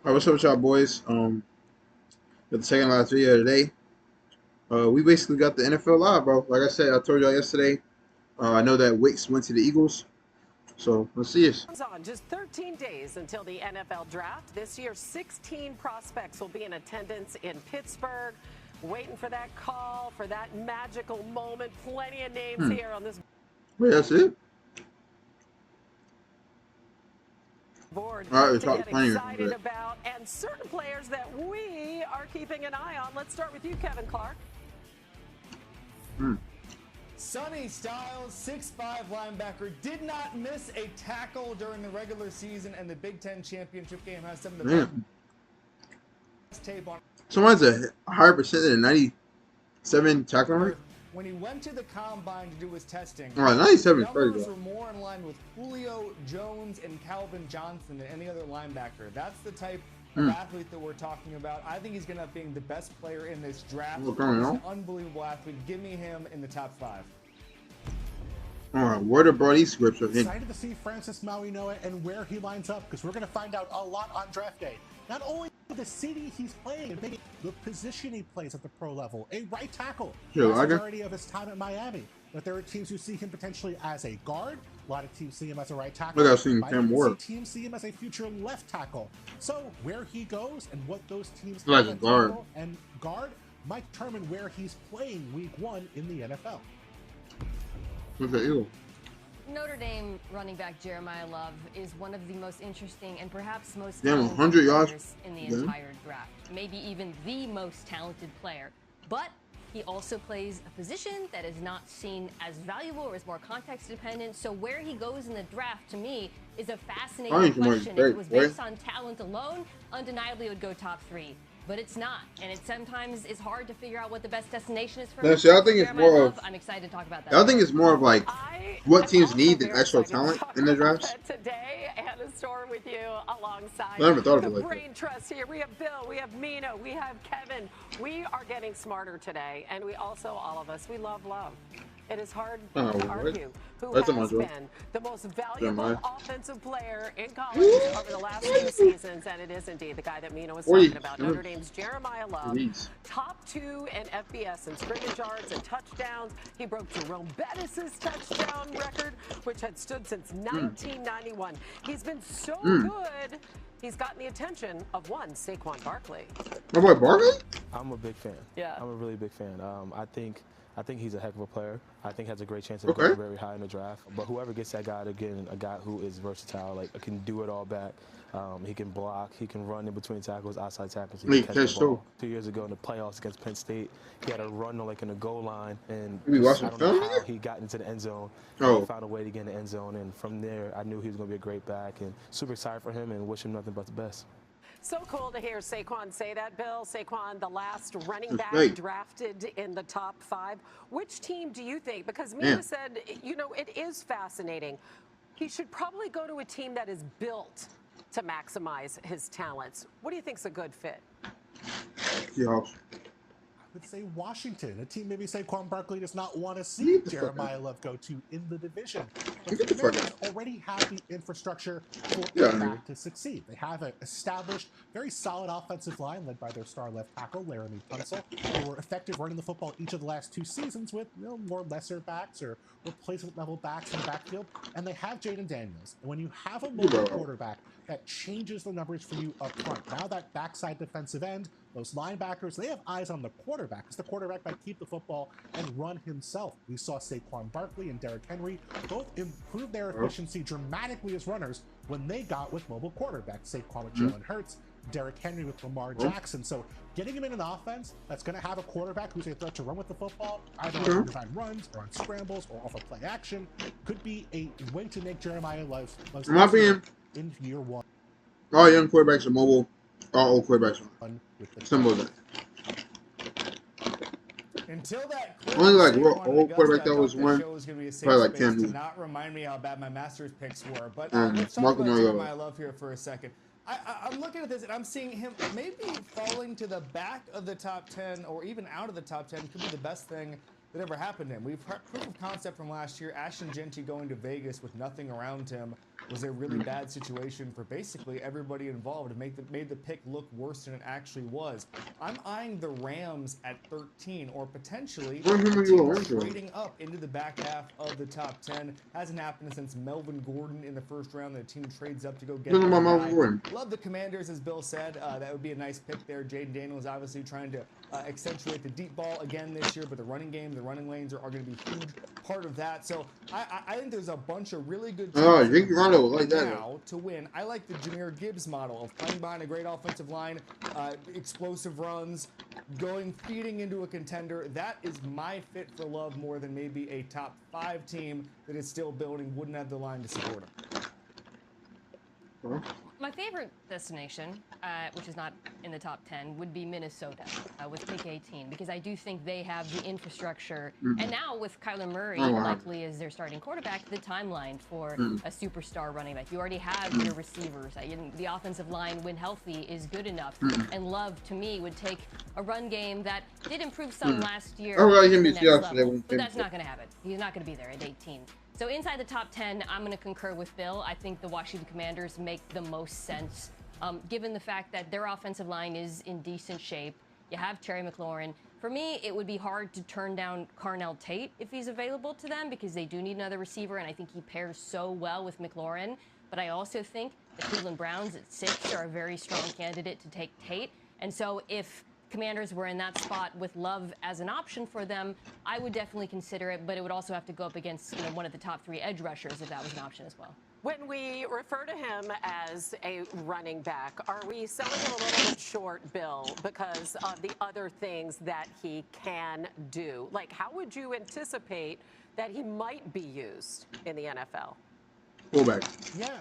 All right, what's up with y'all boys? With the second last video today. We basically got the NFL live, bro. Like I said, I told y'all yesterday. I know that Wicks went to the Eagles, so let's see it. On just 13 days until the NFL draft. This year, 16 prospects will be in attendance in Pittsburgh. Waiting for that call, for that magical moment. Plenty of names here on this Wait, that's it. board All right, we to talked get plenty excited about, and certain players that we are keeping an eye on. Let's start with you, Kevin Clark. Sonny Styles, 6'5" linebacker, did not miss a tackle during the regular season, and the Big Ten championship game has some of the best tape on. Someone's a higher percent than 97 tackling rate. When he went to the combine to do his testing, All right, 97 is pretty numbers good. were more in line with Julio Jones and Calvin Johnson than any other linebacker. That's the type of athlete that we're talking about. I think he's going to end up being the best player in this draft. He's an unbelievable athlete. Give me him in the top 5. All right, where the bro these scripts are hitting. Excited to see Francis Mauigoa and where he lines up, because we're going to find out a lot on draft day. Not only the city he's playing, and maybe the position he plays at the pro level. A right tackle. Sure, That's the Lager. majority of his time at Miami. But there are teams who see him potentially as a guard. A lot of teams see him as a right tackle. Look, I've seen Might Cam even Ward. see teams see him as a future left tackle. So where he goes and what those teams Like have a at guard. tackle and guard might determine where he's playing week 1 in the NFL. What's that eagle? Notre Dame running back Jeremiah Love is one of the most interesting and perhaps most Damn, talented 100 yards. players in the entire draft. Maybe even the most talented player. But he also plays a position that is not seen as valuable or is more context dependent. So where he goes in the draft, to me, is a fascinating question. If it was based on talent alone, undeniably it would go top 3. But it's not, and it sometimes is hard to figure out what the best destination is for. No, see, I think it's Jeremiah more Love, of. I'm excited to talk about that. I think it's more of like what teams need than very actual excited to talent talk in the about drafts. that today and a story with you alongside I never thought of it the like brain trust here. We have Bill, we have Mina, we have Kevin. We are getting smarter today, and we also, all of us, we love love. It is hard to argue who has been the most valuable offensive player in college over the last few seasons, and it is indeed the guy that Mina was talking about, Notre Dame's Jeremiah Love. Top 2 in FBS in scrimmage yards and touchdowns. He broke Jerome Bettis' touchdown record, which had stood since 1991. He's been so good, he's gotten the attention of one Saquon Barkley. My boy Barkley? I'm a big fan. Yeah. I'm a really big fan. I think he's a heck of a player. I think has a great chance of going very high in the draft. But whoever gets that guy, again, a guy who is versatile, like can do it all back. He can block. He can run in between tackles, outside tackles. He can catch the ball. 2 years ago in the playoffs against Penn State, he had a run like in the goal line, and I don't know how he got into the end zone. He found a way to get in the end zone, and from there, I knew he was going to be a great back, and super excited for him, and wish him nothing but the best. So cool to hear Saquon say that, Bill. Saquon, the last running back drafted in the top 5. Which team do you think? Because Mina said, you know, it is fascinating. He should probably go to a team that is built to maximize his talents. What do you think's a good fit? I would say Washington, a team maybe Saquon Barkley does not want to see Jeremiah Love go to in the division. But the Commanders already have the infrastructure for that to succeed. They have an established, very solid offensive line led by their star left tackle, Laramie Tunsil. They were effective running the football each of the last 2 seasons with more lesser backs or replacement level backs in the backfield. And they have Jaden Daniels. And when you have a mobile quarterback, that changes the numbers for you up front. Now that backside defensive end, those linebackers, they have eyes on the quarterback, because the quarterback might keep the football and run himself. We saw Saquon Barkley and Derrick Henry both improve their efficiency dramatically as runners when they got with mobile quarterbacks. Saquon with Jalen Hurts, Derrick Henry with Lamar Jackson. So getting him in an offense that's going to have a quarterback who's a threat to run with the football, either on design runs or on scrambles or off of play action, could be a way to make Jeremiah Love's in year 1. All young quarterbacks are mobile. All old quarterbacks are. Simple as that. Until that only like old quarterback that was one. Probably like Cam Newton. Not remind me how bad my Masters picks were, but let's talk about Jeremiah Love here for a second. I'm looking at this and I'm seeing him maybe falling to the back of the top 10 or even out of the top 10 could be the best thing that ever happened to him. We've heard proof of concept from last year. Ashton Genty going to Vegas with nothing around him was a really bad situation for basically everybody involved. It made the pick look worse than it actually was. I'm eyeing the Rams at 13, or potentially trading up into the back half of the top 10. Hasn't happened since Melvin Gordon in the first round. The team trades up to go get the guy. Love the Commanders, as Bill said. That would be a nice pick there. Jaden Daniels obviously trying to accentuate the deep ball again this year, but the running game, the running lanes are going to be a huge part of that. So I think there's a bunch of really good teams now to win. I like the Jahmyr Gibbs model of playing behind a great offensive line, explosive runs, feeding into a contender. That is my fit for Love more than maybe a top 5 team that is still building, wouldn't have the line to support him. My favorite destination, which is not in the top 10, would be Minnesota with pick 18, because I do think they have the infrastructure. And now with Kyler Murray likely as their starting quarterback, the timeline for a superstar running back. You already have your receivers. The offensive line, when healthy, is good enough. And Love, to me, would take a run game that did improve some last year. But that's not going to happen. He's not going to be there at 18. So inside the top 10, I'm going to concur with Bill. I think the Washington Commanders make the most sense, given the fact that their offensive line is in decent shape. You have Terry McLaurin. For me, it would be hard to turn down Carnell Tate if he's available to them, because they do need another receiver, and I think he pairs so well with McLaurin. But I also think the Cleveland Browns at 6 are a very strong candidate to take Tate. And so if Commanders were in that spot with Love as an option for them, I would definitely consider it, but it would also have to go up against one of the top 3 edge rushers if that was an option as well. When we refer to him as a running back, are we selling him a little bit short, Bill, because of the other things that he can do? Like, how would you anticipate that he might be used in the NFL? Fullback. Yeah,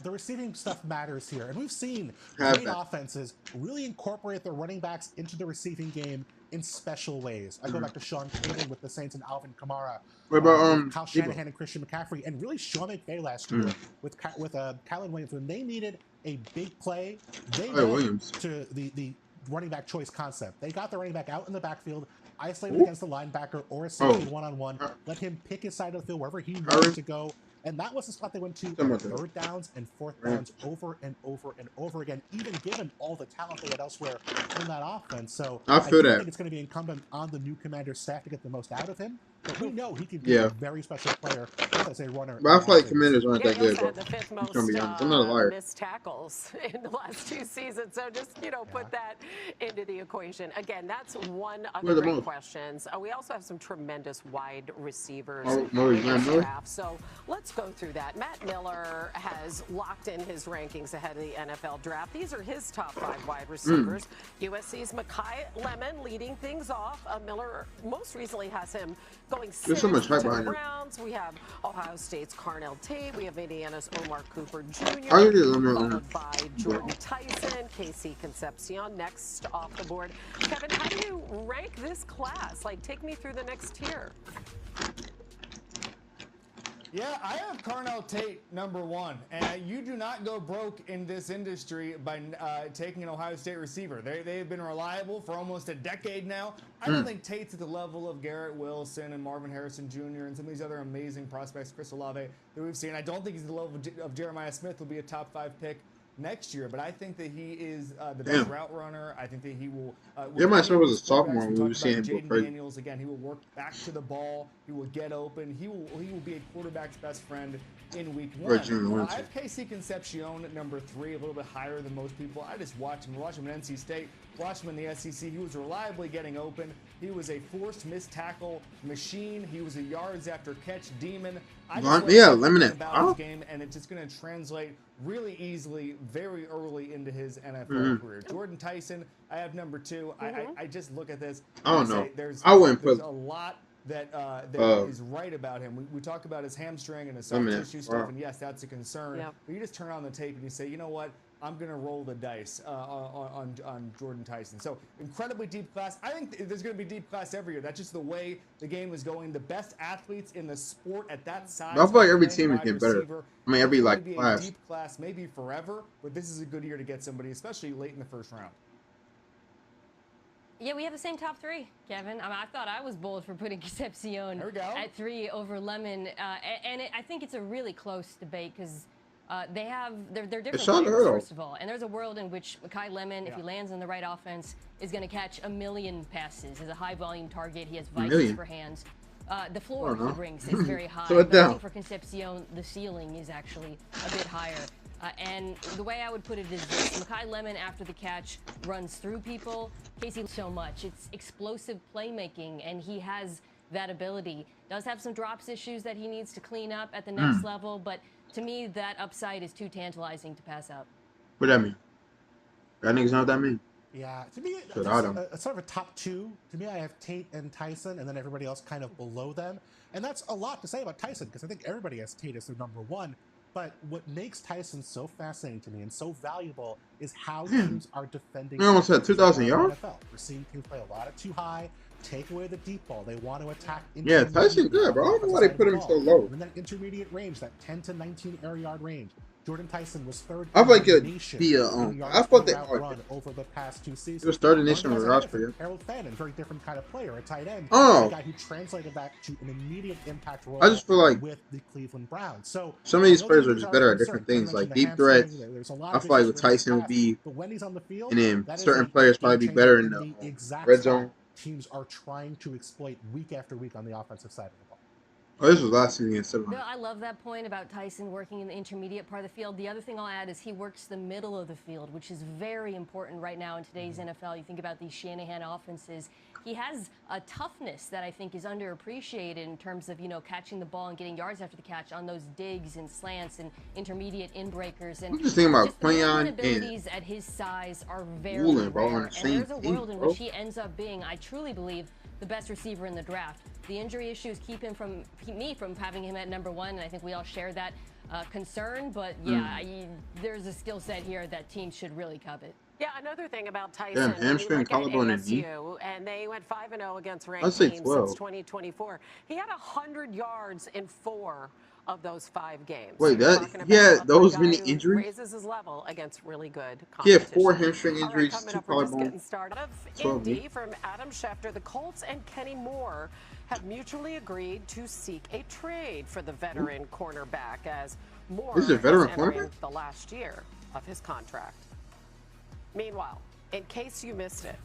the receiving stuff matters here. And we've seen great offenses really incorporate their running backs into the receiving game in special ways. I go back to Sean Payton with the Saints and Alvin Kamara. What about Kyle Shanahan and Christian McCaffrey, and really Sean McVay last year with Callan Williams. When they needed a big play, they went to the running back choice concept. They got the running back out in the backfield, isolated against the linebacker or a safety one-on-one, let him pick his side of the field wherever he wanted to go. And that was the spot they went to third downs and fourth downs over and over and over again, even given all the talent they had elsewhere in that offense. So I think it's going to be incumbent on the new Commander staff to get the most out of him. But we know he can be a very special player as a runner. But I feel like Commanders aren't that good, bro. The 5th most I'm not a liar. missed tackles in the last 2 seasons. So just, put that into the equation. Again, that's one of the great questions. We also have some tremendous wide receivers in the draft. So let's go through that. Matt Miller has locked in his rankings ahead of the NFL draft. These are his top 5 wide receivers. USC's Mekhi Lemon leading things off. Miller most recently has him going 6 to the Browns. We have Ohio State's Carnell Tate. We have Indiana's Omar Cooper Jr. Followed by Jordan Tyson, KC Concepcion next off the board. Kevin, how do you rank this class? Like, take me through the next tier. Yeah, I have Carnell Tate #1, and you do not go broke in this industry by taking an Ohio State receiver. They've been reliable for almost a decade now. I don't think Tate's at the level of Garrett Wilson and Marvin Harrison Jr. and some of these other amazing prospects, Chris Olave, that we've seen. I don't think he's at the level of Jeremiah Smith, who'll be a top 5 pick next year, but I think that he is the best route runner. I think that he will. Jeremiah Smith was a sophomore when we were seeing him. Jaden Daniels again. He will work back to the ball. He will get open. He will be a quarterback's best friend in week 1. I have KC Concepcion at #3, a little bit higher than most people. I just watch him. Watch him at NC State. Watch him in the SEC. He was reliably getting open. He was a forced missed tackle machine. He was a yards after catch demon. About his game, and it's just going to translate really easily, very early into his NFL career. Jordan Tyson, I have #2. I just look at this. I don't know. There's I wouldn't put a lot that is right about him. We talk about his hamstring and his soft tissue stuff, and yes, that's a concern. Yep. But you just turn on the tape and you say, you know what? I'm going to roll the dice on Jordan Tyson. So incredibly deep class. I think there's going to be deep class every year. That's just the way the game is going. The best athletes in the sport at that size. I feel like every team is getting better. I mean, every class. Deep class, maybe forever, but this is a good year to get somebody, especially late in the first round. Yeah, we have the same top three, Kevin. I thought I was bold for putting Concepcion at 3 over Lemon, I think it's a really close debate because they're different players, first of all. And there's a world in which Makai Lemon, if he lands in the right offense, is going to catch 1 million passes. He's a high volume target. He has vices for hands. The floor he brings is very high. But I think for Concepcion, the ceiling is actually a bit higher. And the way I would put it is this: Makai Lemon, after the catch, runs through people. Casey so much. It's explosive playmaking, and he has that ability. Does have some drops issues that he needs to clean up at the next level, but to me, that upside is too tantalizing to pass up. What that mean? That niggas know what that mean? Yeah, to me, it's sort of a top 2. To me, I have Tate and Tyson, and then everybody else kind of below them. And that's a lot to say about Tyson, because I think everybody has Tate as their number 1. But what makes Tyson so fascinating to me and so valuable is how teams are defending. We almost had 2,000 yards. We're seeing teams play a lot of too high, take away the deep ball. They want to attack. Yeah, Tyson good, bro. I don't know why they put him so low. And then intermediate range, that 10 to 19 air yard range. Jordan Tyson was 3rd. I feel like it'd be I thought they run over the past 2 seasons. It was 3rd nation with Ross for you. Harold Fannin, very different kind of player, a tight end. Oh, a guy who translated that to an immediate impact role. I just feel like with the Cleveland Browns. So some of these players are just better at different things, like deep threats. I feel like with Tyson would be, and then certain players probably be better in the red zone. Teams are trying to exploit week after week on the offensive side of the ball. Oh, this was last season against Bill, I love that point about Tyson working in the intermediate part of the field. The other thing I'll add is he works the middle of the field, which is very important right now in today's NFL. You think about these Shanahan offenses. He has a toughness that I think is underappreciated in terms of, catching the ball and getting yards after the catch on those digs and slants and intermediate in-breakers. And I'm just thinking about Quinyon abilities at his size are very rare. And there's a world in which he ends up being, I truly believe, the best receiver in the draft. The injury issues keep me from having him at number 1, and I think we all share that concern. But yeah, there's a skill set here that teams should really covet. Yeah, another thing about Tyson, hamstring, collarbone, and knee. And they went 5-0 against ranked teams since 2024. He had 100 yards in 4 of those 5 games. Wait, those many injuries? Raises his level against really good competition. He had 4 hamstring injuries, Right, 2 collarbone. Indy from Adam Schefter, the Colts and Kenny Moore have mutually agreed to seek a trade for the veteran cornerback as Moore is entering the last year of his contract. Meanwhile, in case you missed it,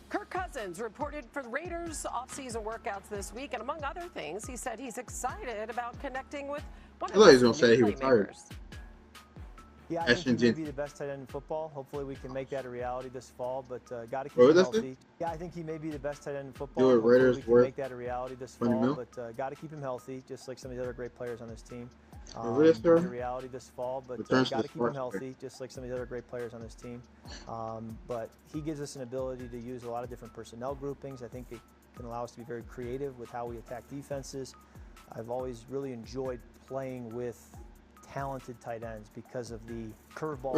Kirk Cousins reported for the Raiders offseason workouts this week, and among other things, he said he's excited about connecting with one of his new playmakers. Yeah, I think he may be the best tight end in football. Hopefully we can make that a reality this fall, but got to keep him healthy. Yeah, I think he may be the best tight end in football. Hopefully we can make that a reality this fall, but got to keep him healthy, just like some of the other great players on this team. A reality this fall, but got to keep him healthy, just like some of the other great players on this team. But he gives us an ability to use a lot of different personnel groupings. I think it can allow us to be very creative with how we attack defenses. I've always really enjoyed playing with talented tight ends because of the curveball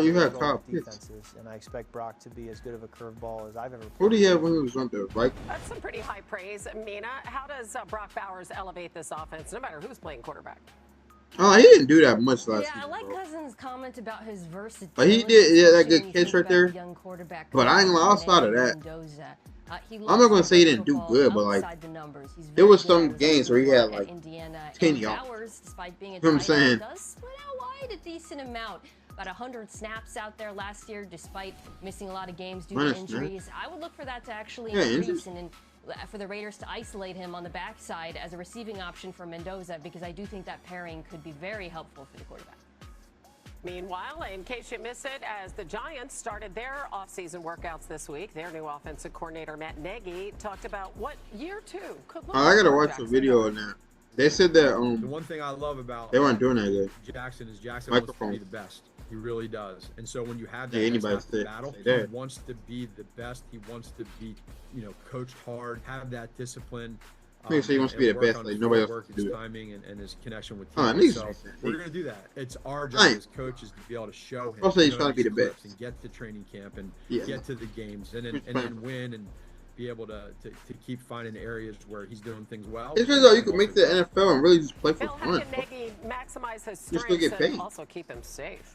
defenses, and I expect Brock to be as good of a curveball as I've ever played. Who do you have when he was on there, right? That's some pretty high praise, Mina. How does Brock Bowers elevate this offense, no matter who's playing quarterback? Oh, he didn't do that much last season. Yeah, I like Cousins' comment about his versatility. But he did, that good catch right there. But I ain't gonna lie, outside of that, I'm not gonna say he didn't do good, but like, there was some games where he had like 10 yards. You know what I'm saying? Does split out wide a decent amount. About 100 snaps out there last year, despite missing a lot of games due to injuries. I would look for that to actually increase and for the Raiders to isolate him on the backside as a receiving option for Mendoza, because I do think that pairing could be very helpful for the quarterback. Meanwhile, in case you miss it, as the Giants started their offseason workouts this week, their new offensive coordinator, Matt Nagy, talked about what year 2 could look like. I gotta watch the video on that. They said that the one thing I love about they weren't doing that good. Jackson wants to be the best. He really does. And so when you have that battle, he wants to be the best. He wants to be, coached hard, have that discipline. He wants to be the best. Like nobody else can do timing and his connection with teams. So we're going to do that. It's our job as coaches to be able to show him. Also, he's trying to be the best and get to training camp and get to the games and then win and be able to keep finding areas where he's doing things well. It's just you can make the NFL and really just play for fun. How can Nagy maximize his strengths and also keep him safe?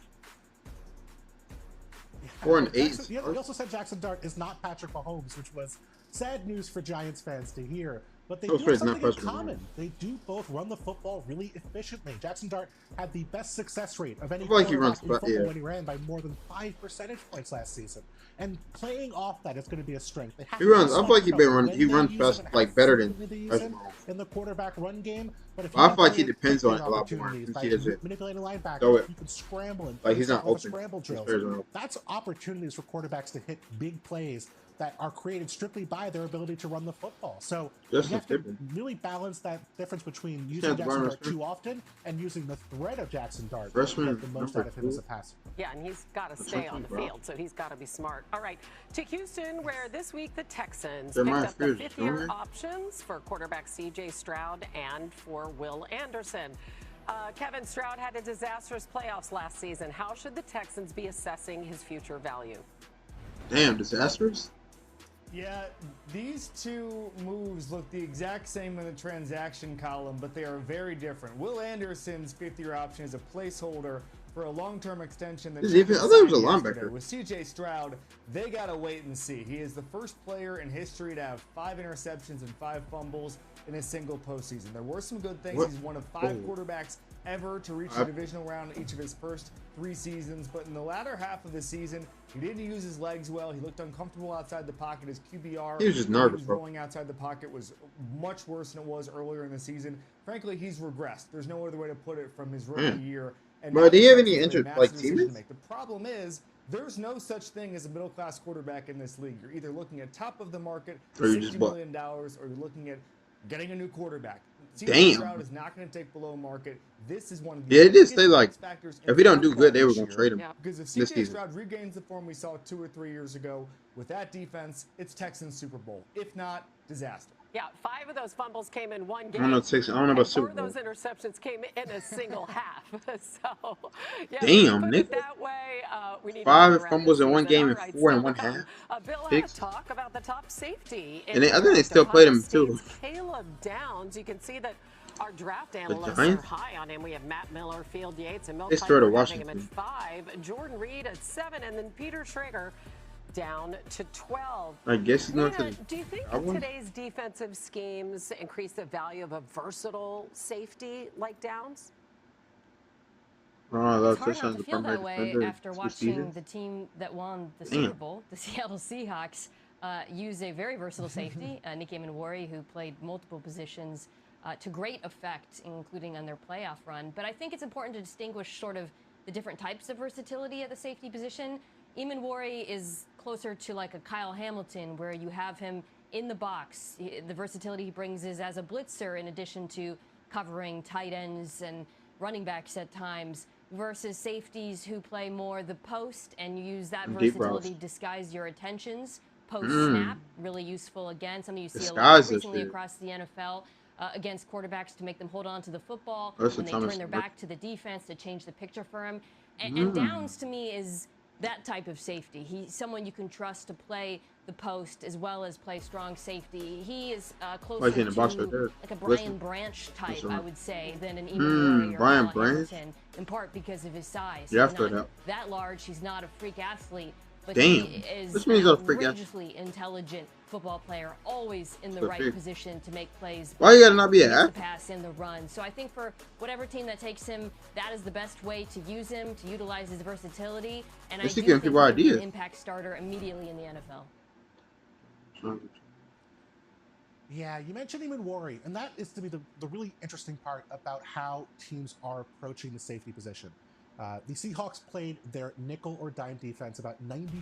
4-8. He also said Jackson Dart is not Patrick Mahomes, which was sad news for Giants fans to hear. But they do have something in common. They do both run the football really efficiently. Jackson Dart had the best success rate of any quarterback in football when he ran by more than 5 percentage points last season. And playing off that is going to be a strength. He runs. I feel like he runs fast, like better than in the quarterback run game. But if I feel like he depends on it a lot more. Manipulating linebackers, so you can scramble and like he's not open. Scramble drills. That's opportunities for quarterbacks to hit big plays that are created strictly by their ability to run the football. So you have to really balance that difference between using Jackson Dart too often and using the threat of Jackson Dart to get the most out of him as a passer. Yeah, and he's got to stay on the field, so he's got to be smart. All right, to Houston, where this week the Texans picked up the fifth-year options for quarterback C.J. Stroud and for Will Anderson. Kevin, Stroud had a disastrous playoffs last season. How should the Texans be assessing his future value? Damn, disastrous? Yeah, these two moves look the exact same in the transaction column, but they are very different. Will Anderson's fifth-year option is a placeholder for a long-term extension. That I thought he was a linebacker. With C.J. Stroud, they got to wait and see. He is the first player in history to have 5 interceptions and 5 fumbles in a single postseason. There were some good things. He's one of 5 quarterbacks ever to reach the divisional round in each of his first 3 seasons, but in the latter half of the season, he didn't use his legs well. He looked uncomfortable outside the pocket. His QBR, he was just nervous, rolling outside the pocket was much worse than it was earlier in the season. Frankly, he's regressed. There's no other way to put it from his rookie year. And do you have any interest, like teammates? The problem is, there's no such thing as a middle-class quarterback in this league. You're either looking at top of the market, $60 million, or you're looking at getting a new quarterback. C.J. Stroud is not going to take below market. This is one of the it did say like if he don't do good, they were going to trade him. Yeah. Because if C.J. Stroud regains the form we saw 2 or 3 years ago with that defense, it's Texans Super Bowl. If not, disaster. Yeah, 5 of those fumbles came in one game. I don't know about Super Bowl. 4 of those interceptions came in a single half. So, yeah, damn, Nick. That way, we need 5 fumbles in one game and 4 in one half. Bill had to talk about the top safety. And I think they still played him too. Caleb Downs. You can see that our draft analysts are high on him. We have Matt Miller, Field Yates, and Mel Kiper having him at 5. Jordan Reed at 7, and then Peter Schrager down to 12. I guess he's not. Do you think that today's defensive schemes increase the value of a versatile safety like Downs? It's hard not to feel that way after watching the team that won the Super Bowl, the Seattle Seahawks, use a very versatile safety, Nicky Manwari, who played multiple positions to great effect, including on their playoff run. But I think it's important to distinguish sort of the different types of versatility at the safety position. Eamon is closer to like a Kyle Hamilton, where you have him in the box. The versatility he brings is as a blitzer, in addition to covering tight ends and running backs at times, versus safeties who play more the post and use that versatility to disguise your attentions. Post snap, really useful again. Something you see a lot recently across the NFL. Against quarterbacks to make them hold on to the football when they turn their back to the defense to change the picture for him. And Downs, to me, is that type of safety. He's someone you can trust to play the post as well as play strong safety. He is closer to like a Brian Branch type, I would say, than an Eamon or Brian Hamilton, in part because of his size. Yeah, he's not that large. He's not a freak athlete. But damn, he is this means an outrageously intelligent football player, always in the right position to make plays. Why you gotta not be a pass in the run? So I think for whatever team that takes him, that is the best way to use him, to utilize his versatility. And I do think he'll be an impact starter immediately in the NFL. Yeah, you mentioned Eamon, and that is to be the really interesting part about how teams are approaching the safety position. The Seahawks played their nickel or dime defense about 95%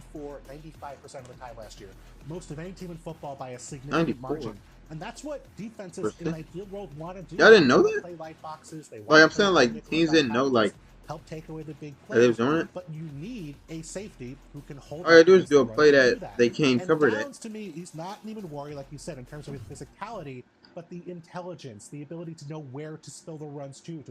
of the time last year. Most of any team in football by a significant margin. And that's what defenses in an ideal world want to do. Y'all didn't know that? Play light boxes. They like I'm saying, like teams didn't know, like help take away the big play. They was doing it. But you need a safety who can hold. All I do is do a play that they can't cover that. To me, he's not even worried, like you said, in terms of his physicality, but the intelligence, the ability to know where to spill the runs to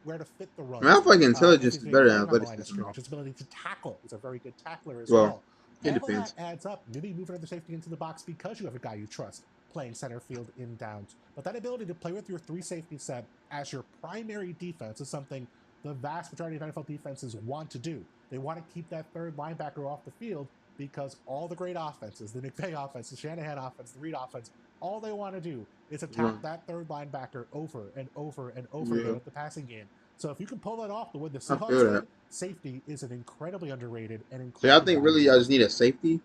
where to fit the runs. I feel like intelligence is better than athleticism. His ability to tackle. He's a very good tackler as well. It depends. That adds up. Maybe move another safety into the box because you have a guy you trust playing center field in Downs. But that ability to play with your 3 safety set as your primary defense is something the vast majority of NFL defenses want to do. They want to keep that third linebacker off the field because all the great offenses, the McVay offense, the Shanahan offense, the Reed offense, all they want to do is attack that third linebacker over and over and over again with the passing game. So if you can pull that off the way the Seahawks did, safety is an incredibly underrated and incredibly. So I think really I just need a safety.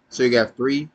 So you got 3.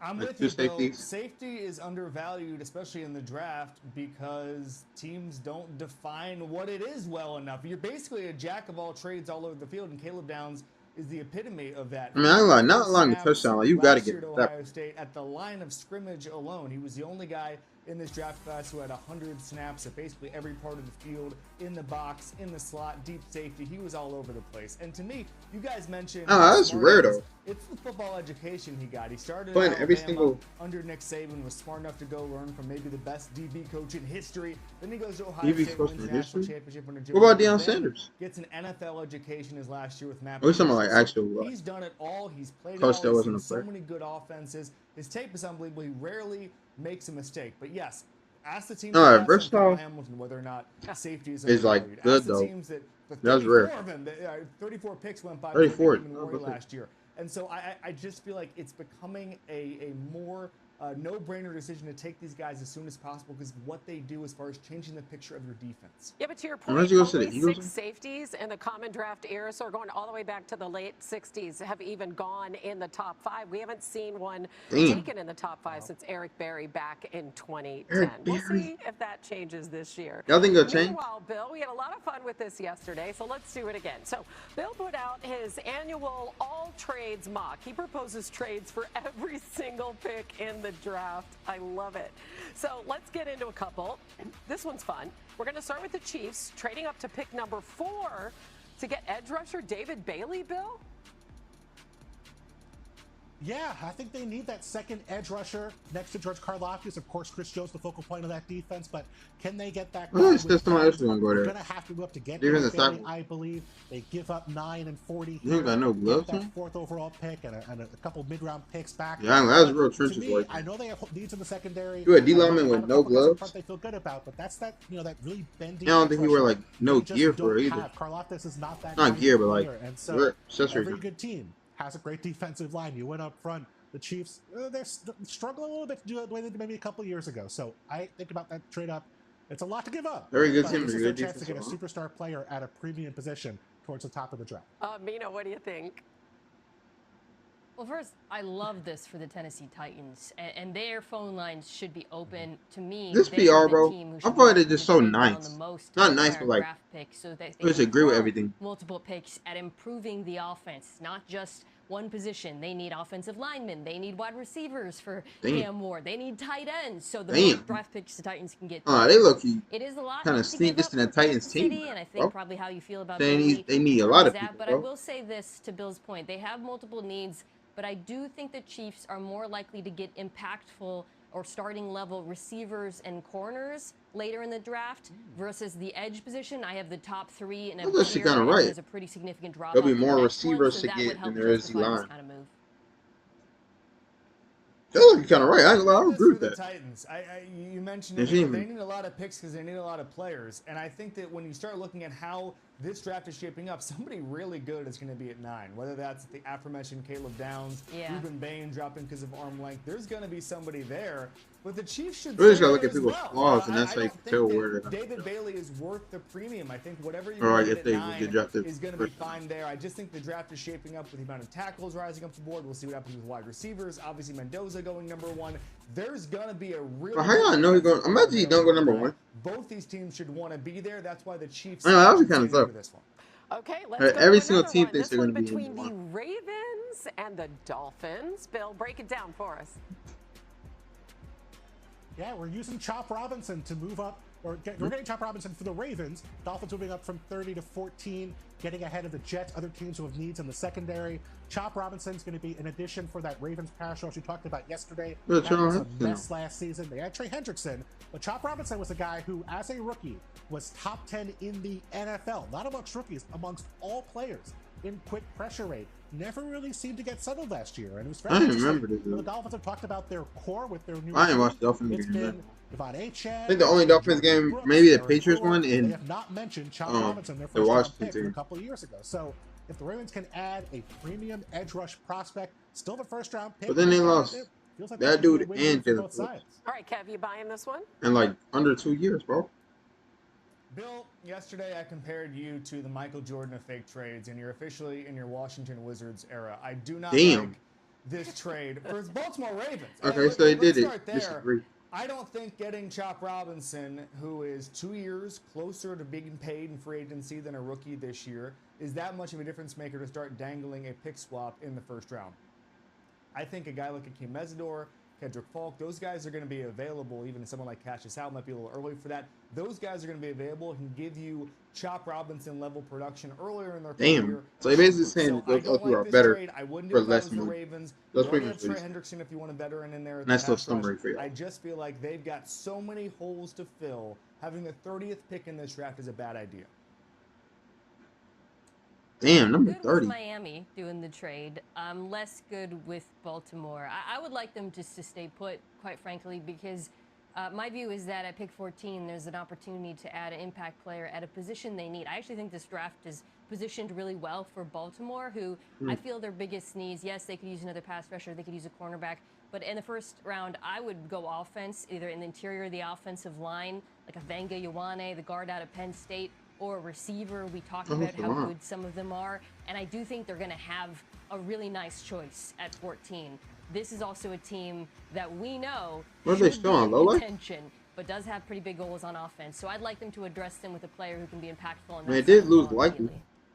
I'm with you, Bill. Safety is undervalued, especially in the draft, because teams don't define what it is well enough. You're basically a jack of all trades all over the field, and Caleb Downs is the epitome of that. I mean, I lie, not allowing the touchdown. Like, you got to get that. Ohio State at the line of scrimmage alone, he was the only guy in this draft class who had 100 snaps at basically every part of the field, in the box, in the slot, deep safety. He was all over the place. And to me, you guys mentioned... Oh, that's rare, though. It's the football education he got. He started playing every single under Nick Saban, was smart enough to go learn from maybe the best DB coach in history. Then he goes to Ohio State, wins the national championship under Jim. What about Deion Sanders? Gets an NFL education his last year with Matt. We're talking like actual. He's done it all. He's played it all. He's seen so many good offenses. His tape is unbelievable. He rarely makes a mistake. But yes, ask the team. Versatile Hamilton whether or not safety is like good though. That's rare. 34 picks went by 34 last year. And so I just feel like it's becoming a more no-brainer decision to take these guys as soon as possible because of what they do as far as changing the picture of your defense. Yeah, but to your point, only 6 safeties in the common draft era, so we're going all the way back to the late 60s, have even gone in the top 5. We haven't seen one taken in the top 5 since Eric Berry back in 2010. We'll see if that changes this year. Y'all think it'll change? Meanwhile, Bill, we had a lot of fun with this yesterday, so let's do it again. So Bill put out his annual all-trades mock. He proposes trades for every single pick in the draft. I love it. So let's get into a couple. This one's fun. We're going to start with the Chiefs trading up to pick number 4 to get edge rusher David Bailey, Bill. Yeah, I think they need that second edge rusher next to George Karlaftis. Of course, Chris Joe's the focal point of that defense, but can they get that guy? They're going to have to go up to get Bailey, I believe. They give up 9 and 40. You got no gloves, that 4th overall pick and a couple mid-round picks back. Yeah, that's real trenches work. I know they have needs in the secondary. You a D lineman with no gloves? They feel good about, but that's that really bendy. I don't think you wear like no gear for it either. Karlaftis is not that. Not gear, but like and so every good team has a great defensive line. You went up front. The Chiefs, they're struggling a little bit to do it the way they did maybe a couple of years ago. So I think about that trade up. It's a lot to give up. Very good team. This is a chance to get a superstar player at a premium position towards the top of the draft. Mina, what do you think? Well, first, I love this for the Tennessee Titans, and their phone lines should be open to me. This PR, bro, I thought they're just so nice. Not nice, but like, so I just agree with everything. Multiple picks at improving the offense, not just one position. They need offensive linemen. They need wide receivers for Cam Ward. They need tight ends. So the more draft picks the Titans can get. They look. It is a lot. Kind of sneak this in the Titans team. And I think probably how you feel about they need a lot of people. But I will say this to Bill's point: they have multiple needs. But I do think the Chiefs are more likely to get impactful or starting level receivers and corners later in the draft versus the edge position. I have the top 3, and that's actually kind of right. There's a pretty significant drop. There'll be more receivers to get than there is the line. Kind of move. You're kind of right. I agree with that. Titans. You mentioned it, they need a lot of picks because they need a lot of players, and I think that when you start looking at how this draft is shaping up, somebody really good is going to be at 9. Whether that's the aforementioned Caleb Downs, Ruben Bain dropping because of arm length, there's going to be somebody there. But the Chiefs should. We just got to look at people's flaws, and that's how you can tell where they're. David Bailey is worth the premium. I think whatever you get at 9 is going to be fine there. I just think the draft is shaping up with the amount of tackles rising up the board. We'll see what happens with wide receivers. Obviously, Mendoza going number 1. There's going to be a real. Well, how y'all know he's going? Imagine he don't go number 1. Both these teams should want to be there. That's why the Chiefs. I know that was kind of tough. This one. Okay, let's go every to single team one. thinks they're going to be between the Ravens and the Dolphins. Bill, break it down for us. Yeah, we're using Chop Robinson to move up, we're getting Chop Robinson for the Ravens. Dolphins moving up from 30 to 14, getting ahead of the Jets, other teams who have needs in the secondary. Chop Robinson's going to be an addition for that Ravens pass rush we talked about yesterday. That was a mess last season. They had Trey Hendrickson, but Chop Robinson was a guy who, as a rookie, was top 10 in the NFL, not amongst rookies, amongst all players in quick pressure rate. Never really seemed to get settled last year, and it was very interesting. I remember this. The Dolphins have talked about their core with their new. I didn't watch the Dolphins game. It's been Devon Achane. I think the only Dolphins game, maybe the Patriots one, and they have not mentioned Chop Robinson, their first round pick from a couple of years ago. So if the Ravens can add a premium edge rush prospect, still the first round pick. But then they lost feels like that dude and both sides. All right, Kev, you buying this one? In like under 2 years, bro. Bill, yesterday I compared you to the Michael Jordan of fake trades, and you're officially in your Washington Wizards era. I do not like this trade for Baltimore Ravens. Okay, so they did it. Disagree. I don't think getting Chop Robinson, who is 2 years closer to being paid in free agency than a rookie this year, is that much of a difference maker to start dangling a pick swap in the first round. I think a guy like Akeem Mesidor, Kendrick Falk, those guys are going to be available. Even someone like Cassius Howe might be a little early for that. Those guys are going to be available and can give you Chop Robinson level production earlier in their career. So they basically saying those other are better for less money. Ravens. That's pretty much Trey Hendrickson if you want a veteran in there. Nice little summary for you. I just feel like they've got so many holes to fill. Having the 30th pick in this draft is a bad idea. Damn, number good 30. With Miami doing the trade. Less good with Baltimore. I would like them just to stay put, quite frankly, because my view is that at pick 14, there's an opportunity to add an impact player at a position they need. I actually think this draft is positioned really well for Baltimore, who I feel their biggest needs. Yes, they could use another pass rusher. They could use a cornerback. But in the first round, I would go offense, either in the interior of the offensive line, like a Venga Ioane, the guard out of Penn State, or a receiver. We talked about how good some of them are. And I do think they're going to have a really nice choice at 14. This is also a team that we know should be in contention, but does have pretty big goals on offense. So I'd like them to address them with a player who can be impactful. They did lose likely.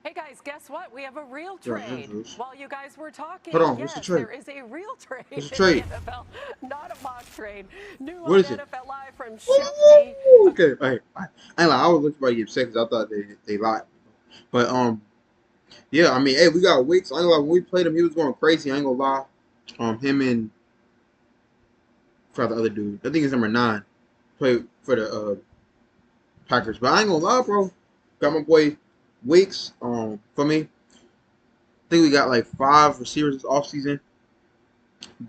Hey guys, guess what? We have a real trade. While you guys were talking, hold on, what's the trade? There is a real trade in the NFL, not a mock trade. New on NFL Live from Shefty. Okay, I ain't like, I was looking for you because I thought they lied, but yeah, I mean, hey, we got Wicks. I ain't gonna lie, when we played him, he was going crazy. I ain't gonna lie, him and for the other dude, I think he's number 9, played for the Packers. But I ain't gonna lie, bro, got my boy Wicks, for me, I think we got like 5 receivers this offseason.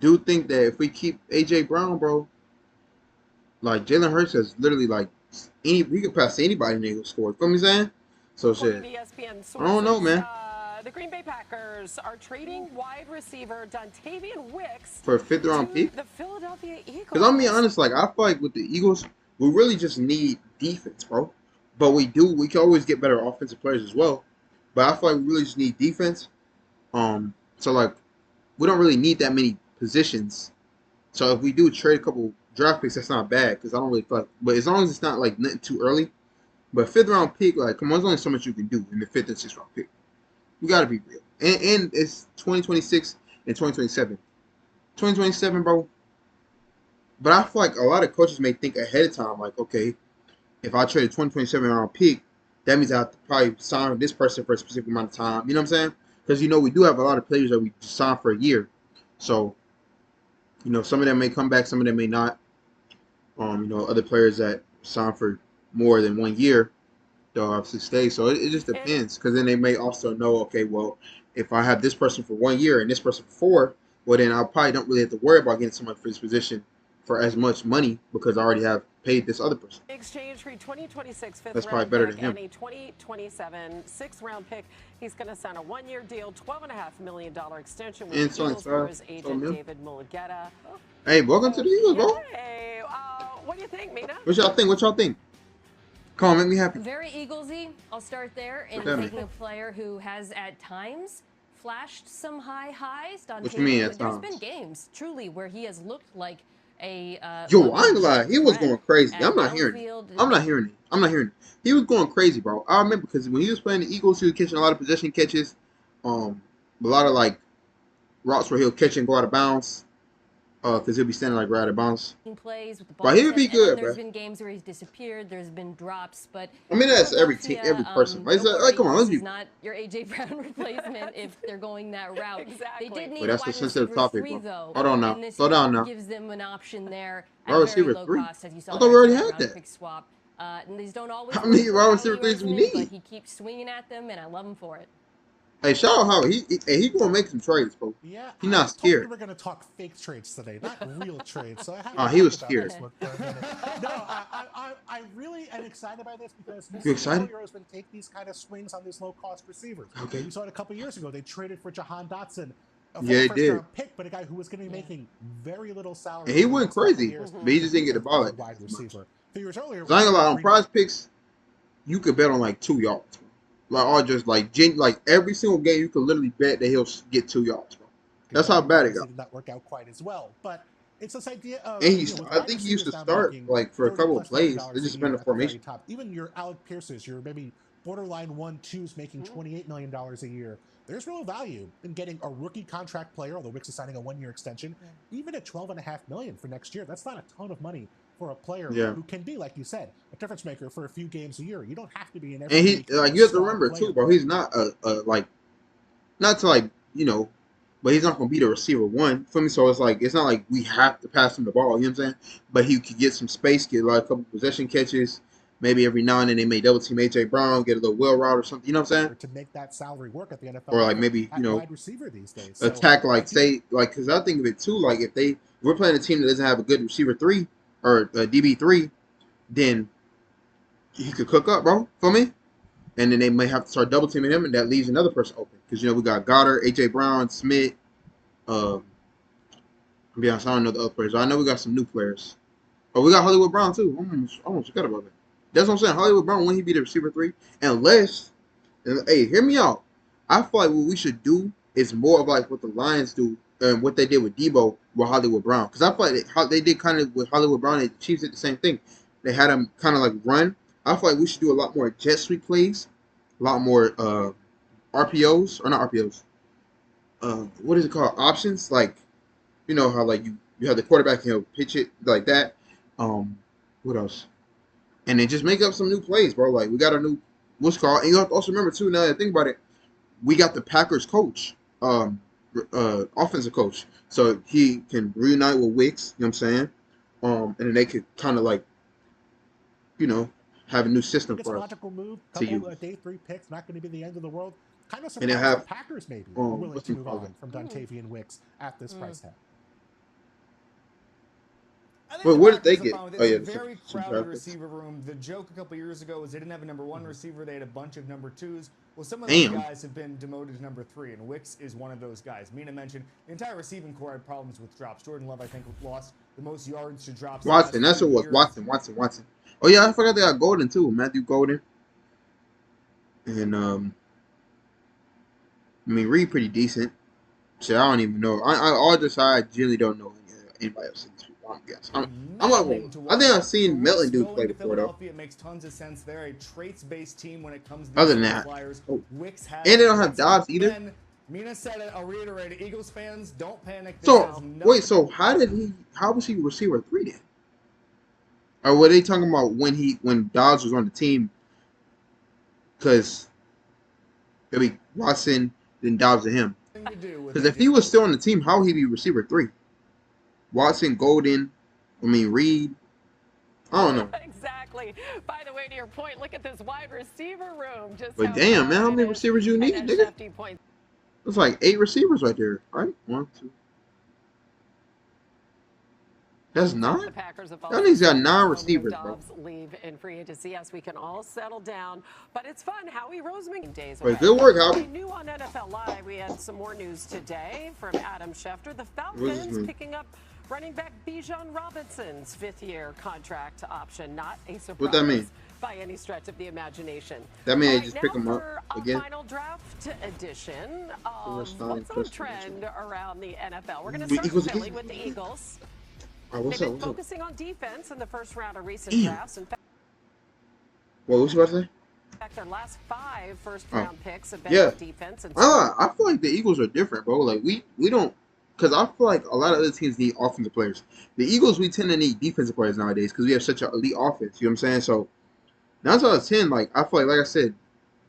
Do think that if we keep AJ Brown, bro, like Jalen Hurts has literally like we could pass anybody and they will score. Feel me saying? So shit. I don't know, man. The Green Bay Packers are trading wide receiver Dontavian Wicks for a 5th round pick. The Philadelphia Eagles. Because I'm being honest, like I feel like with the Eagles, we really just need defense, bro. But we can always get better offensive players as well. But I feel like we really just need defense. So like we don't really need that many positions. So if we do trade a couple draft picks, that's not bad because I don't really feel like. But as long as it's not like nothing too early. But 5th round pick, like come on, there's only so much you can do in the 5th and 6th round pick. You gotta be real. And it's 2026 and 2027. 2027, bro. But I feel like a lot of coaches may think ahead of time, like, okay, if I trade a 2027 round pick, that means I have to probably sign this person for a specific amount of time. You know what I'm saying? Because, we do have a lot of players that we just sign for a year. So, some of them may come back, some of them may not. Other players that sign for more than 1 year, they'll obviously stay. So it just depends. Because then they may also know, okay, well, if I have this person for 1 year and this person for 4, well, then I probably don't really have to worry about getting someone for this position for as much money because I already have paid this other person. Exchange for 2026 That's probably better than him. And a 2027 6th round pick. He's going to sign a 1-year deal, $12.5 million extension with the Eagles for his agent David Mulugeta. Hey, welcome to the Eagles, bro. Hey, what do you think, Mina? What y'all think? Come on, make me happy. Very Eaglesy. I'll start there in taking a player who has at times flashed some high highs. What you mean at There's times? been games, truly, where he has looked like a Yo, I ain't gonna lie, he was going crazy. I'm not hearing it. He was going crazy, bro. I remember because when he was playing the Eagles, he was catching a lot of possession catches, a lot of like routes where he'll catch and go out of bounds, because he'll be standing like right out of bounds. Plays with the ball, but he'll be good, There's bro. been games where he's disappeared. There's been drops, but I mean that's every team, every person. Like, come on, let's be. Not your AJ Brown replacement if they're going that route. Exactly. They did need Wait, that's a wide a sensitive topic, receiver 3, bro. though. Hold on now. And this Slow down now. Gives them an option there Wide at receiver very low 3? cost, as you saw. I thought we already had that. Pick swap. And these don't always. How many wide receiver 3s we need? But he keeps swinging at them, and I love him for it. Hey, shout out Howard. He gonna make some trades, bro. Yeah, He I not was told we scared. were going to talk fake trades today, not real trades. So I have Oh, to he think was about scared. this one for a minute. No, I really am excited by this because you You see how excited? Euros been take these kind of swings on these low-cost receivers. Okay. You saw it a couple years ago. They traded for Jahan Dotson, a Yeah, former he did. first-round pick, but a guy who was going to be making very little salary. And he For the went next couple crazy, years, but he just didn't he's get a the ball good like that wide as much. receiver. A few years earlier, So I ain't gonna lie, on Prize Picks, you could bet on like 2 yards, bro. Like all just like every single game, you could literally bet that he'll get 2 yards, bro. That's how bad it got. Did not work out quite as well, but it's this idea of And with I wide think he used to receivers now start making like for a couple of $30+ million plays. They a just been year the at the very formation. top. Even your Alec Pierces, your maybe borderline 1-2s making $28 million a year. There's real value in getting a rookie contract player, although Wicks is signing a 1-year extension, even at $12.5 million for next year. That's not a ton of money for a player who can be, like you said, a difference maker for a few games a year. You don't have to be an every And week you have to star remember player. too, bro. He's not not to but he's not gonna be the receiver one for me. So it's not like we have to pass him the ball. You know what I'm saying? But he could get some space, get like a couple possession catches. Maybe every now and then they may double team AJ Brown, get a little wheel route or something. You know what I'm saying? To make that salary work at the NFL Or like level maybe at wide receiver these days. attack because I think of it too. Like if we're playing a team that doesn't have a good receiver 3 or a DB 3, then he could cook up, bro, for me. And then they may have to start double teaming him, and that leaves another person open. Because we got Goddard, AJ Brown, Smith. To be honest, I don't know the other players. I know we got some new players. Oh, we got Hollywood Brown too. I almost forgot about that. That's what I'm saying. Hollywood Brown, when he be the receiver 3, unless, hey, hear me out. I feel like what we should do is more of like what the Lions do and what they did with Debo with Hollywood Brown. Because I feel like they did kind of with Hollywood Brown, and the Chiefs did the same thing. They had him kind of like run. I feel like we should do a lot more jet sweep plays, a lot more RPOs, or not RPOs. What is it called? Options. Like, you know how like you have the quarterback, pitch it like that. What else? And then just make up some new plays, bro. Like we got a new what's called. And you have to also remember too. Now that I think about it, we got the Packers coach, offensive coach, so he can reunite with Wicks. You know what I'm saying? And then they could kind of like, have a new system it's a for us logical move. to use. Couple day 3 picks, not going to be the end of the world. Kind of And they surprised have the Packers maybe are willing to move on from Dontavian Wicks at this price tag. Wait, where did they get? Oh yeah, it's a very crowded receiver room. The joke a couple years ago was they didn't have a number 1 receiver; they had a bunch of number 2s. Well, some of those guys have been demoted to number 3, and Wicks is one of those guys. Mina mentioned the entire receiving core had problems with drops. Jordan Love, I think, lost the most yards to drops. Watson, that's what it was. Watson. Oh yeah, I forgot they got Golden too. Matthew Golden. And Reed pretty decent. So I don't even know. I really don't know anybody else in this people. I'm guessing. I think I've seen Melton dude play before though. It makes tons of sense. They're a traits-based team when it comes to other than that. flyers. Wicks has and they don't have Dobbs either. Then, Mina said it. I'll reiterate it. Eagles fans, don't panic. So wait, so how was he receiver 3 then? Or were they talking about when Dobbs was on the team? Because maybe Watson, then Dobbs and him. Because if he was still on the team, how would he be receiver 3? Watson, Golden, Reed. I don't know. Exactly. By the way, to your point, look at this wide receiver room. But damn, man, how many receivers you need, nigga? It's like 8 receivers right there, right? 1, 2. That's 9? That means got 9 receivers, bro. Leave in free agency. Yes, we can all settle down. But it's fun. Howie Roseman days away. Good work, Howie. New on NFL Live, we had some more news today from Adam Schefter. The Falcons picking up running back Bijan Robinson's 5th-year contract option. Not a surprise. What that mean? By any stretch of the imagination. That means they just pick him up again. Final draft edition of what's on trend around the NFL. We're going to start Philly with the Eagles. They've been focusing on defense in the first round of recent drafts. In fact, what was you about to say? In fact, their last 5 first-round picks have been on defense. And I feel like the Eagles are different, bro. Like we don't, because I feel like a lot of other teams need offensive players. The Eagles, we tend to need defensive players nowadays because we have such an elite offense. You know what I'm saying? So 9 out of 10, like I feel like I said,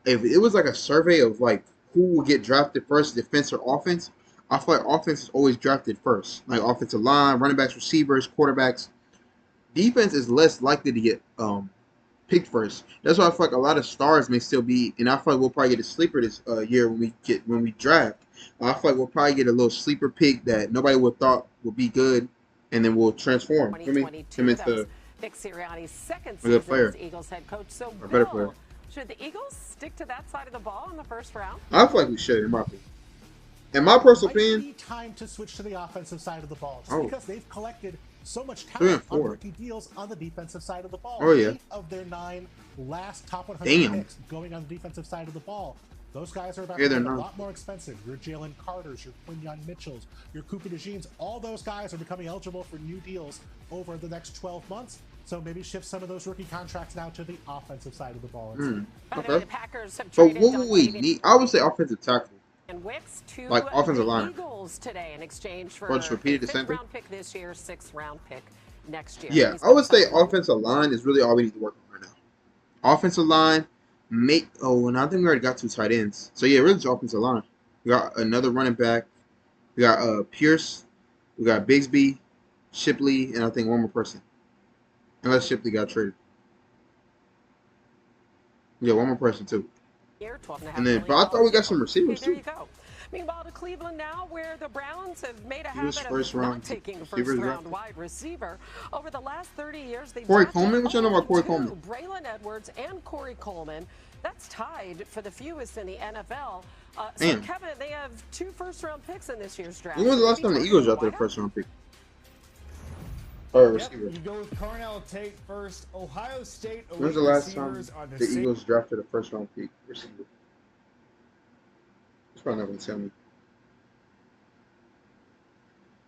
if it was like a survey of like who will get drafted first, defense or offense, I feel like offense is always drafted first. Like offensive line, running backs, receivers, quarterbacks. Defense is less likely to get picked first. That's why I feel like a lot of stars may still be, and I feel like we'll probably get a sleeper this year when we draft. I feel like we'll probably get a little sleeper pick that nobody would thought would be good, and then we'll transform. I mean, him into Vic Sirianni's second a good season player, as Eagles head coach. So, or a better player. Should the Eagles stick to that side of the ball in the first round? I feel like we should, in my opinion. In my personal opinion, it might be time to switch to the offensive side of the ball, just because they've collected so much 3 talent and 4 on rookie deals on the defensive side of the ball. Oh yeah. 8 of their 9 last top 100 picks going on the defensive side of the ball. Those guys are about to get a lot more expensive. Your Jalen Carters, your Quinyon Mitchells, your Cooper DeJeans, all those guys are becoming eligible for new deals over the next 12 months. So maybe shift some of those rookie contracts now to the offensive side of the ball. Okay. But what would we need? I would say offensive tackle. And Wicks to like offensive line. Eagles today in exchange for a fifth round pick this year, 6th round pick next year. Yeah, I would say offensive line is really all we need to work on right now. Offensive line, and I think we already got 2 tight ends. So yeah, really just offensive line. We got another running back. We got Pierce. We got Bigsby, Shipley, and I think one more person. Unless Shipley got traded. Yeah, one more person too. And then, but I thought we got some receivers too. There you go. Meanwhile, to Cleveland now, where the Browns have made a habit of not taking first-round wide receiver. Over the last 30 years, they've Corey Coleman? What you know about Corey Coleman? Braylon Edwards and Corey Coleman. That's tied for the fewest in the NFL. So, Kevin, they have 2 first-round picks in this year's draft. When was the last time the Eagles got their first-round pick? Yep, you go with Carnell Tate first. Ohio State. When was the last time the Eagles drafted a first-round pick receiver? It's probably not going to tell me.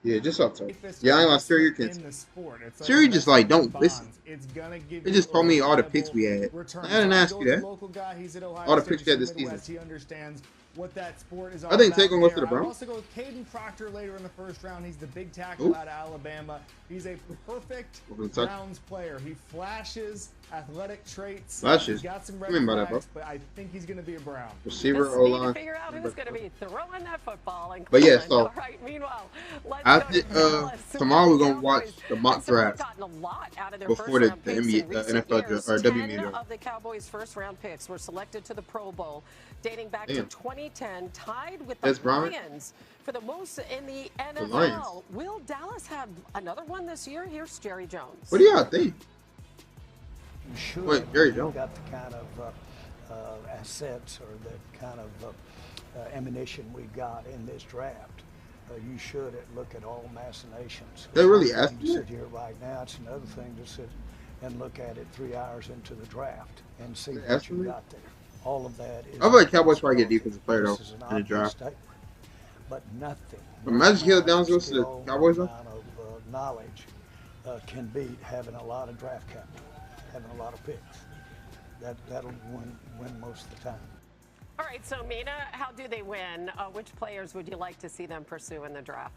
Yeah, just off top. Yeah, I ain't gonna steer your kids. Siri just like don't listen. It just told me all the picks we had. I didn't ask you that. All the picks we had this season. He understands what that sport is all I think about. take him with the Browns. Also go with Caden Proctor later in the first round. He's the big tackle out of Alabama. He's a perfect Browns player. He flashes athletic traits. He's got some red flags, but I think he's going to be a Brown. Receiver, O-line. Figure out who's going to be throwing that football. But yeah, so all right, meanwhile, tomorrow we're going to watch the mock draft before the NFL or WNBA. 10 of the Cowboys' first-round picks were selected to the Pro Bowl, dating back to 2010, tied with the Lions for the most in the NFL. Will Dallas have another one this year? Here's Jerry Jones. What do y'all think? Sure. Wait, Jerry Jones. Got the kind of assets or the kind of ammunition we got in this draft. You should look at all machinations. They really asked you to sit here right now. It's another thing to sit and look at it 3 hours into the draft and see what you got there. All of that is. I feel like Cowboys probably get defensive player though in the draft. But nothing. But Magic Hill Downs goes to the Cowboys though. Amount of knowledge can beat having a lot of draft capital, having a lot of picks. That'll win most of the time. All right, so Mina, how do they win? Which players would you like to see them pursue in the draft?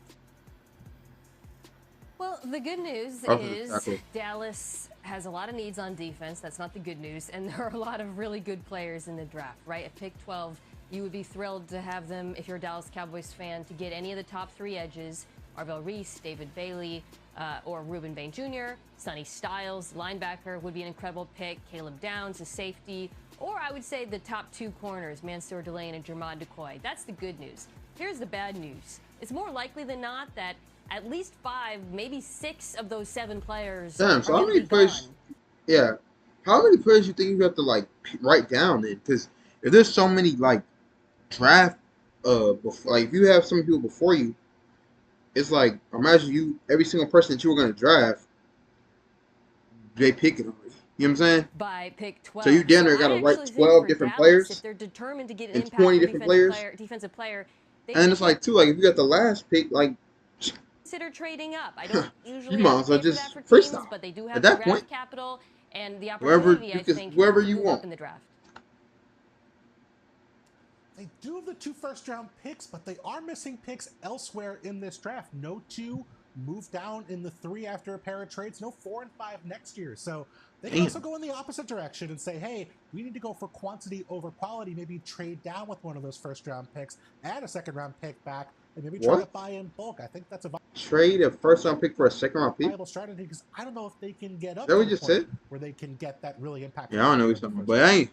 Well, the good news is Dallas has a lot of needs on defense. That's not the good news. And there are a lot of really good players in the draft, right? At pick 12, you would be thrilled to have them, if you're a Dallas Cowboys fan, to get any of the top 3 edges, Arvell Reese, David Bailey, or Reuben Bain Jr., Sonny Styles, linebacker would be an incredible pick, Caleb Downs, a safety, or I would say the top 2 corners, Mansour Delane and Jermod Decoy. That's the good news. Here's the bad news. It's more likely than not that at least 5, maybe 6 of those 7 players. Damn, so how many players? Yeah, how many players you think you have to like write down then? Because if there's so many like draft, like if you have so many people before you, it's like imagine every single person that you were gonna draft, they pick it already. You know what I'm saying? By pick 12. So you damn near got to write 12 different players. If they're determined to get an and 20 different players, defensive player. And then it's like too, like if you got the last pick, like. Consider trading up. I don't usually you might as well just freestyle. But they do have at that the point, capital and the opportunity, I think, wherever you want in the draft. They do have the 2 first-round picks, but they are missing picks elsewhere in this draft. No 2 move down in the 3 after a pair of trades. No 4 and 5 next year. So they can also go in the opposite direction and say, hey, we need to go for quantity over quality. Maybe trade down with one of those first-round picks, add a second-round pick back and maybe try to buy in bulk. I think that's a trade a first round pick for a second round pick. viable strategy because I don't know if they can get Is up that to what the you point said? where they can get that really impactful. Yeah, I don't know what you're talking about, but I ain't.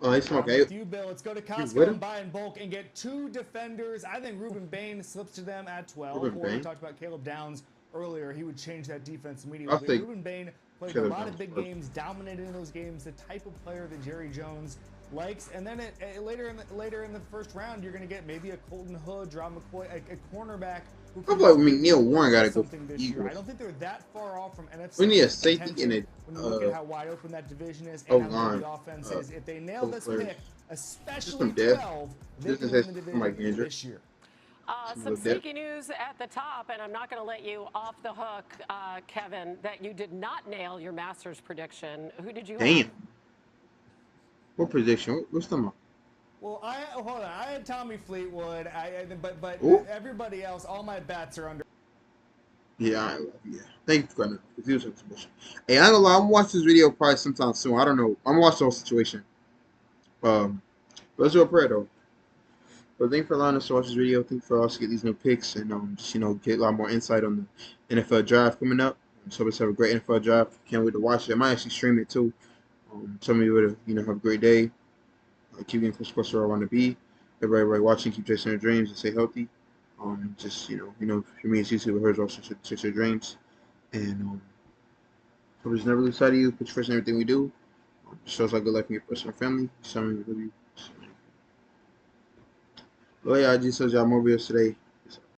Oh, he's I'm okay. with you, Bill. Let's go to Costco and buy in bulk and get 2 defenders. I think Ruben Bain slips to them at 12. We talked about Caleb Downs earlier. He would change that defense immediately. Ruben Bain played a lot of big games, dominated in those games, the type of player that Jerry Jones likes. And then later in the first round, you're going to get maybe a Colton Hood, Drum McCoy, a cornerback. I feel like McNeil Warren got to go for this Eagles. year. I don't think they're that far off from NFC. We need a safety in it. When you look at how wide open that division is and how good the offense is, if they nail this pick, especially 12, they can win the division this year. Some sneaky news at the top, and I'm not going to let you off the hook, Kevin, that you did not nail your Masters prediction. Who did you have? What prediction? What's the mark? Well, hold on. I had Tommy Fleetwood, but everybody else, all my bets are under. Yeah. Thank you for going to. Hey, I ain't gonna lie. I'm gonna watch this video probably sometime soon. I don't know. I'm gonna watch the whole situation. Let's do a prayer though. But thank you for allowing us to watch this video. Thank you for us to get these new picks and just get a lot more insight on the NFL draft coming up. So let's have a great NFL draft. Can't wait to watch it. I might actually stream it too. Some of you would have a great day. Keep getting close to where I want to be. Everybody watching, keep chasing their dreams and stay healthy. Just for me, it's easy with hers also to chase your dreams. And hope there's never lose sight of you. Put you first in everything we do. Shows like good life in your personal family. Some of you love you. Well, yeah, I just told y'all more videos today.